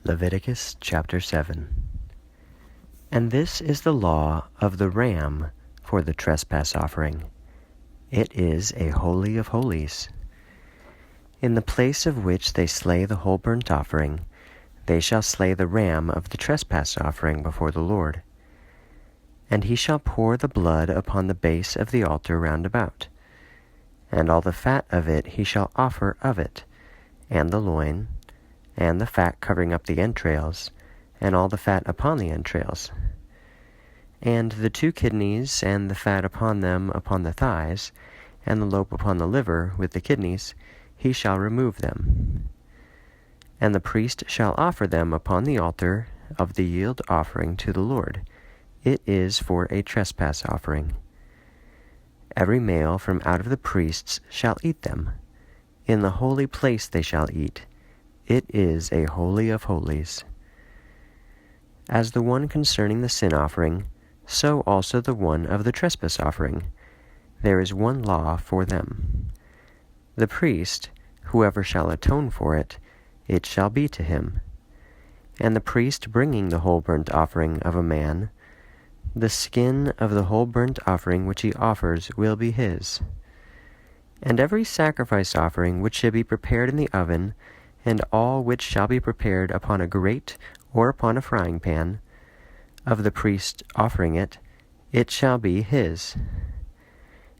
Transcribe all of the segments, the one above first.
Leviticus chapter 7. And this is the law of the ram for the trespass offering. It is a holy of holies. In the place of which they slay the whole burnt offering, they shall slay the ram of the trespass offering before the Lord. And he shall pour the blood upon the base of the altar round about. And all the fat of it he shall offer of it, and the loin, and the fat covering up the entrails, and all the fat upon the entrails. And the 2 kidneys, and the fat upon them upon the thighs, and the lobe upon the liver with the kidneys, he shall remove them. And the priest shall offer them upon the altar of the yield offering to the Lord. It is for a trespass offering. Every male from out of the priests shall eat them. In the holy place they shall eat. It is a holy of holies. As the one concerning the sin offering, so also the one of the trespass offering. There is one law for them. The priest, whoever shall atone for it, it shall be to him. And the priest bringing the whole burnt offering of a man, the skin of the whole burnt offering which he offers will be his. And every sacrifice offering which shall be prepared in the oven, and all which shall be prepared upon a grate or upon a frying pan, of the priest offering it, it shall be his.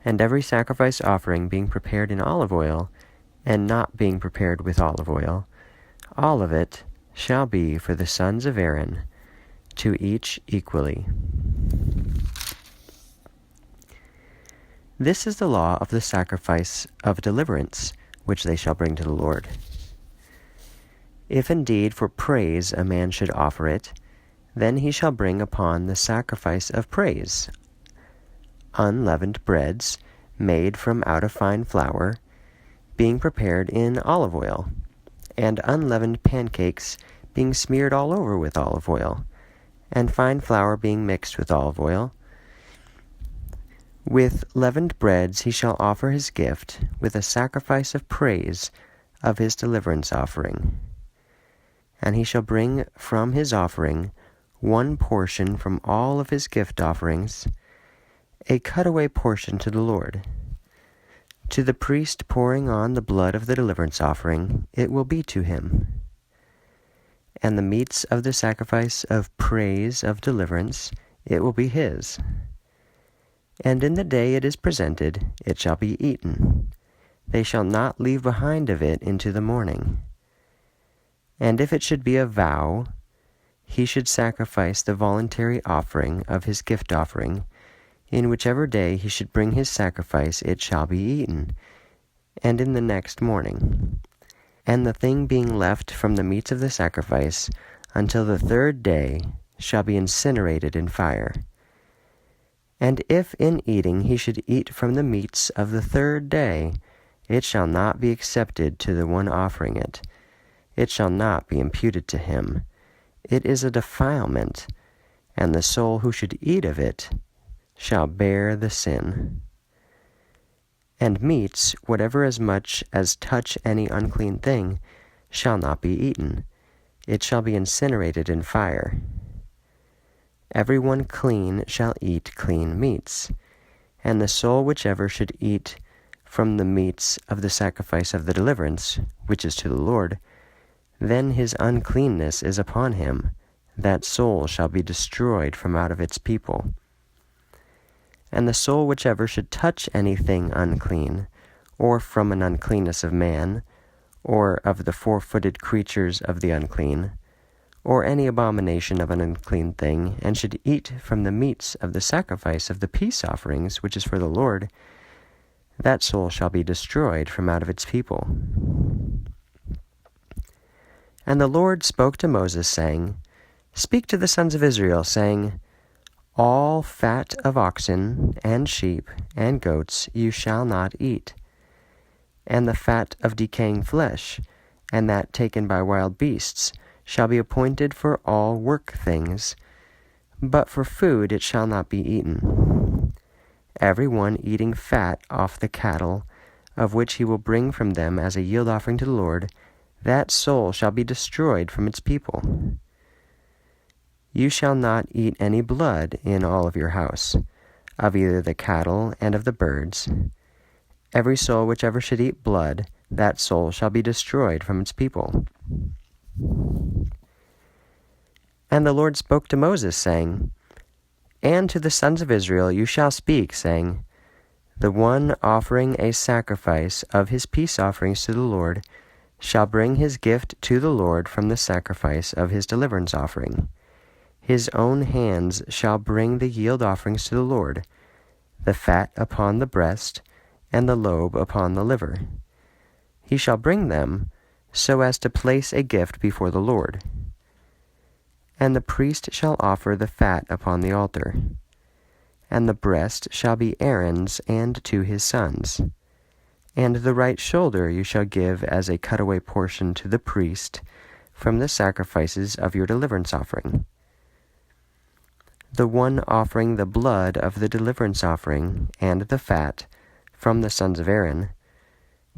And every sacrifice offering being prepared in olive oil, and not being prepared with olive oil, all of it shall be for the sons of Aaron, to each equally. This is the law of the sacrifice of deliverance, which they shall bring to the Lord. If indeed for praise a man should offer it, then he shall bring upon the sacrifice of praise unleavened breads made from out of fine flour, being prepared in olive oil, and unleavened pancakes being smeared all over with olive oil, and fine flour being mixed with olive oil. With leavened breads he shall offer his gift with a sacrifice of praise of his deliverance offering. And he shall bring from his offering 1 portion from all of his gift offerings, a cutaway portion to the Lord. To the priest pouring on the blood of the deliverance offering, it will be to him. And the meats of the sacrifice of praise of deliverance, it will be his. And in the day it is presented, it shall be eaten. They shall not leave behind of it into the morning. And if it should be a vow, he should sacrifice the voluntary offering of his gift offering. In whichever day he should bring his sacrifice, it shall be eaten, and in the next morning. And the thing being left from the meats of the sacrifice until the 3rd day shall be incinerated in fire. And if in eating he should eat from the meats of the 3rd day, it shall not be accepted to the one offering it. It shall not be imputed to him. It is a defilement, and the soul who should eat of it shall bear the sin. And meats, whatever as much as touch any unclean thing, shall not be eaten. It shall be incinerated in fire. Every one clean shall eat clean meats, and the soul whichever should eat from the meats of the sacrifice of the deliverance, which is to the Lord, then his uncleanness is upon him. That soul shall be destroyed from out of its people. And the soul whichever should touch anything unclean, or from an uncleanness of man, or of the 4-footed creatures of the unclean, or any abomination of an unclean thing, and should eat from the meats of the sacrifice of the peace offerings, which is for the Lord, that soul shall be destroyed from out of its people. And the Lord spoke to Moses, saying, Speak to the sons of Israel, saying, All fat of oxen, and sheep, and goats you shall not eat, and the fat of decaying flesh, and that taken by wild beasts, shall be appointed for all work things, but for food it shall not be eaten. Every one eating fat off the cattle, of which he will bring from them as a yield offering to the Lord, that soul shall be destroyed from its people. You shall not eat any blood in all of your house, of either the cattle and of the birds. Every soul which ever should eat blood, that soul shall be destroyed from its people. And the Lord spoke to Moses, saying, And to the sons of Israel you shall speak, saying, The one offering a sacrifice of his peace offerings to the Lord shall bring his gift to the Lord from the sacrifice of his deliverance offering. His own hands shall bring the yield offerings to the Lord, the fat upon the breast, and the lobe upon the liver. He shall bring them so as to place a gift before the Lord. And the priest shall offer the fat upon the altar. And the breast shall be Aaron's and to his sons. And the right shoulder you shall give as a cutaway portion to the priest from the sacrifices of your deliverance offering. The one offering the blood of the deliverance offering and the fat from the sons of Aaron,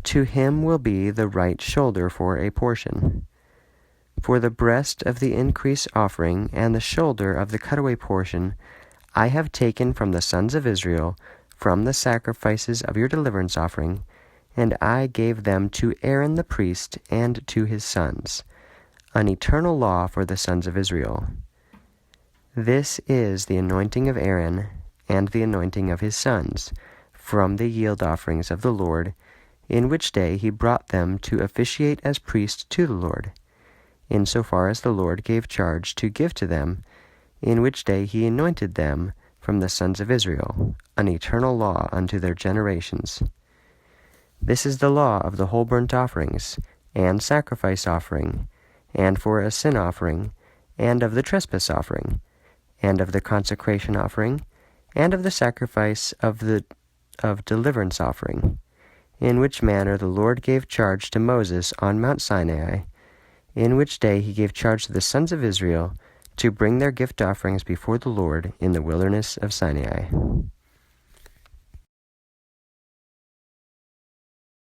to him will be the right shoulder for a portion. For the breast of the increase offering and the shoulder of the cutaway portion I have taken from the sons of Israel from the sacrifices of your deliverance offering, and I gave them to Aaron the priest and to his sons, an eternal law for the sons of Israel. This is the anointing of Aaron and the anointing of his sons from the yield offerings of the Lord, in which day he brought them to officiate as priests to the Lord, insofar as the Lord gave charge to give to them, in which day he anointed them from the sons of Israel, an eternal law unto their generations. This is the law of the whole burnt offerings, and sacrifice offering, and for a sin offering, and of the trespass offering, and of the consecration offering, and of the sacrifice of deliverance offering, in which manner the Lord gave charge to Moses on Mount Sinai, in which day he gave charge to the sons of Israel to bring their gift offerings before the Lord in the wilderness of Sinai.